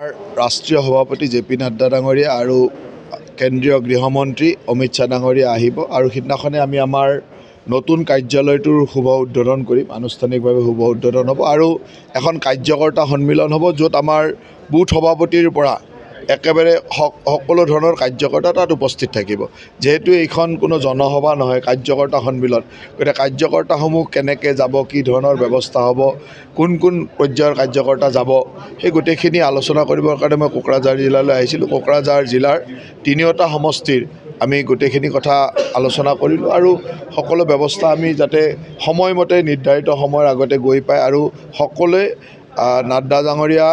ৰাষ্ট্ৰীয় সভাপতি জে.পি. নাড্ডা ডাঙৰীয়া আৰু কেন্দ্ৰীয় গৃহমন্ত্ৰী অমিত শ্বাহ ডাঙৰীয়া আহিব আৰু সিদিনাখনে আমি আমাৰ নতুন কাৰ্যালয়টোৰ শুভ উদ্বোধন কৰিম। আনুষ্ঠানিকভাৱে শুভ উদ্বোধন হ'ব আৰু এখন কাৰ্যকৰ্তা সন্মিলন হ'ব, য'ত আমাৰ বুথ সভাপতিৰ পৰা একেবাৰে সকলো ধৰণৰ কাৰ্যকৰ্তা তাত উপস্থিত থাকিব। যেহেতু এইখন কোনো জনসভা নহয়, কাৰ্যকৰ্তা সন্মিলন, গতিকে কাৰ্যকৰ্তাসমূহ কেনেকৈ যাব, কি ধৰণৰ ব্যৱস্থা হ'ব, কোন কোন পৰ্যায়ৰ কাৰ্যকৰ্তা যাব, সেই গোটেইখিনি আলোচনা কৰিবৰ কাৰণে মই কোকৰাঝাৰ জিলালৈ আহিছিলোঁ। কোকৰাঝাৰ জিলাৰ ৩টা সমষ্টিৰ আমি গোটেইখিনি কথা আলোচনা কৰিলোঁ আৰু সকলো ব্যৱস্থা আমি যাতে সময়মতে নিৰ্ধাৰিত সময়ৰ আগতে গৈ পায় আৰু সকলোৱে নাড্ডা ডাঙৰীয়া,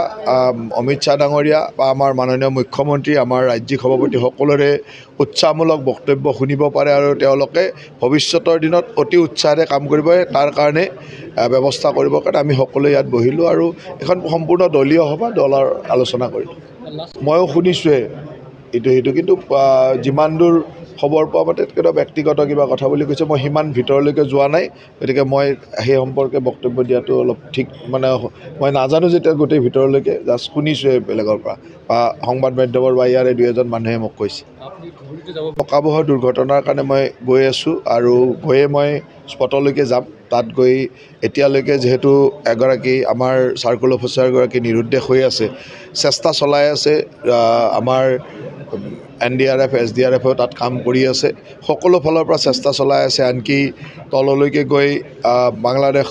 অমিত শ্বাহ ডাঙৰীয়া বা আমাৰ মাননীয় মুখ্যমন্ত্ৰী, আমাৰ ৰাজ্যিক সভাপতি সকলোৰে উৎসাহমূলক বক্তব্য শুনিব পাৰে আৰু তেওঁলোকে ভৱিষ্যতৰ দিনত অতি উৎসাহেৰে কাম কৰিব, তাৰ কাৰণে ব্যৱস্থা কৰিবৰ কাৰণে আমি সকলোৱে ইয়াত বহিলোঁ আৰু এখন সম্পূৰ্ণ দলীয় সভা দলৰ আলোচনা কৰিলোঁ। ময়ো শুনিছোঁৱে সেইটো, কিন্তু যিমান দূৰ খবৰ পোৱা মতে কিবা ব্যক্তিগত কিবা কথা বুলি কৈছে, মই সিমান ভিতৰলৈকে যোৱা নাই, গতিকে মই সেই সম্পৰ্কে বক্তব্য দিয়াটো অলপ ঠিক মানে মই নাজানো যেতিয়া গোটেই ভিতৰলৈকে, জাষ্ট শুনিছোঁৱে বেলেগৰ পৰা বা সংবাদ মাধ্যমৰ বা ইয়াৰে 2-এজন মানুহে মোক কৈছে। টকাবহৰ দুৰ্ঘটনাৰ কাৰণে মই গৈ আছোঁ আৰু গৈয়ে মই স্পটলৈকে যাম। তাত গৈ এতিয়ালৈকে যিহেতু এগৰাকী আমাৰ চাৰ্কুল অফিচাৰ এগৰাকী নিৰুদ্দেশ হৈ আছে, চেষ্টা চলাই আছে, আমাৰ NDRF, SDRFও তাত কাম কৰি আছে, সকলো ফালৰ পৰা চেষ্টা চলাই আছে, আনকি তললৈকে গৈ বাংলাদেশ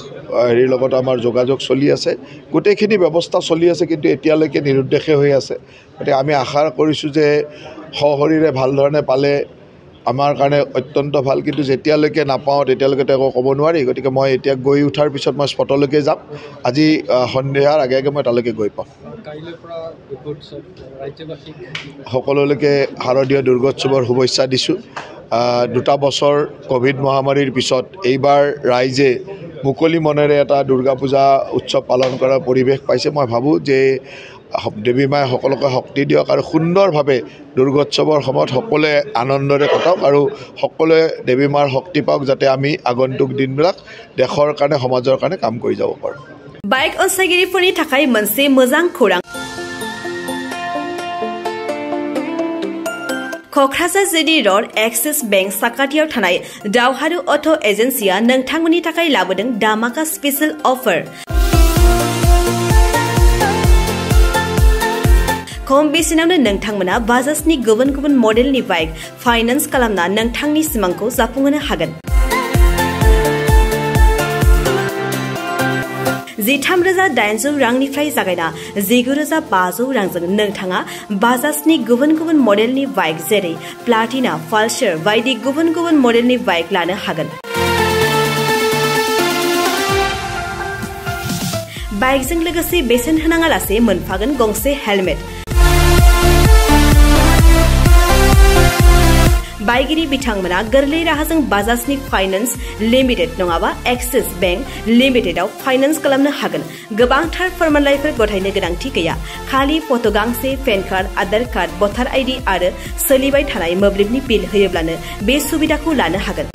হেৰিৰ লগত আমাৰ যোগাযোগ চলি আছে, গোটেইখিনি ব্যৱস্থা চলি আছে, কিন্তু এতিয়ালৈকে নিৰুদ্দেশে হৈ আছে। গতিকে আমি আশা কৰিছোঁ যে সশৰীৰে ভাল ধৰণে পালে আমাৰ কাৰণে অত্যন্ত ভাল, কিন্তু যেতিয়ালৈকে নাপাওঁ তেতিয়ালৈকে একো ক'ব নোৱাৰি। গতিকে মই এতিয়া গৈ উঠাৰ পিছত মই স্পটলৈকে যাম, আজি সন্ধিয়াৰ আগে আগে মই তালৈকে গৈ পাম। সকলোলৈকে শাৰদীয় দুৰ্গোৎসৱৰ শুভেচ্ছা দিছোঁ। 2 বছৰ ক'ভিড মহামাৰীৰ পিছত এইবাৰ ৰাইজে মুকলি মনেৰে এটা দুৰ্গা পূজা উৎসৱ পালন কৰাৰ পৰিৱেশ পাইছে। মই ভাবোঁ যে দেৱী মায়ে সকলোকে শক্তি দিয়ক আৰু সুন্দৰভাৱে দুৰ্গোৎসৱৰ সময়ত সকলোৱে আনন্দৰে কটাওক আৰু সকলোৱে দেৱী মাৰ শক্তি পাওক, যাতে আমি আগন্তুক দিনবিলাক দেশৰ কাৰণে, সমাজৰ কাৰণে কাম কৰি যাব পাৰোঁ। বাইক अनसायगिरिफोरनि थाखाय मोनसे मोजां खौरां। क'क्राझार जिडी र'ड एक्सिस बेंक साखाथियाव थानाय दावहारु अट' एजेन्सिया नोंथांमोननि थाखाय लाबोदों धामाका स्पेशल अफार। खम बेसेनावनो नोंथांमोना बाजाजनि गुबुन गुबुन मडेलनि बाइक फाइनान्स खालामना नोंथांनि सिमांखौ जाफुंहोनो हागोन। 13,800 रांनिफ्राय जागायना 19,500 रांजों नोंथाङा बाजाजनि गुबुन गुबुन मडेलनि बाइक जेरै प्लाटिना, पालसार बायदि गुबुन गुबुन मडेलनि बाइक लानो हागोन। बाइकजों लोगोसे बेसेन होनाङालासे मोनफागोन गंसे हेलमेट। बाइगिरि बिथांमोना गोरलै राहाजों बाजाजनि फाइनान्स लिमिटेड नङाबा एक्सिस बेंक लिमिटेडआव फाइनान्स खालामनो हागोन। गोबांथार फोरमानलाइफोर गथायनो गोनांथि गैया, खालि फट' गांसे, पेन कार्ड, आधार कार्ड, भटार आइडि आरो सोलिबाय थानाय मोब्लिबनि बिल होयोब्लानो बे सुबिदाखौ लानो हागोन।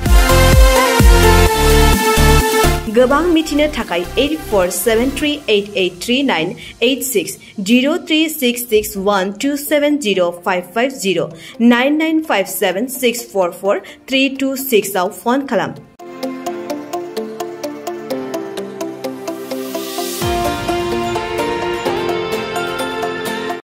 गोबां मिथिनो थाखाय 8473883986 036612705550 9957644326 आव फन खालाम।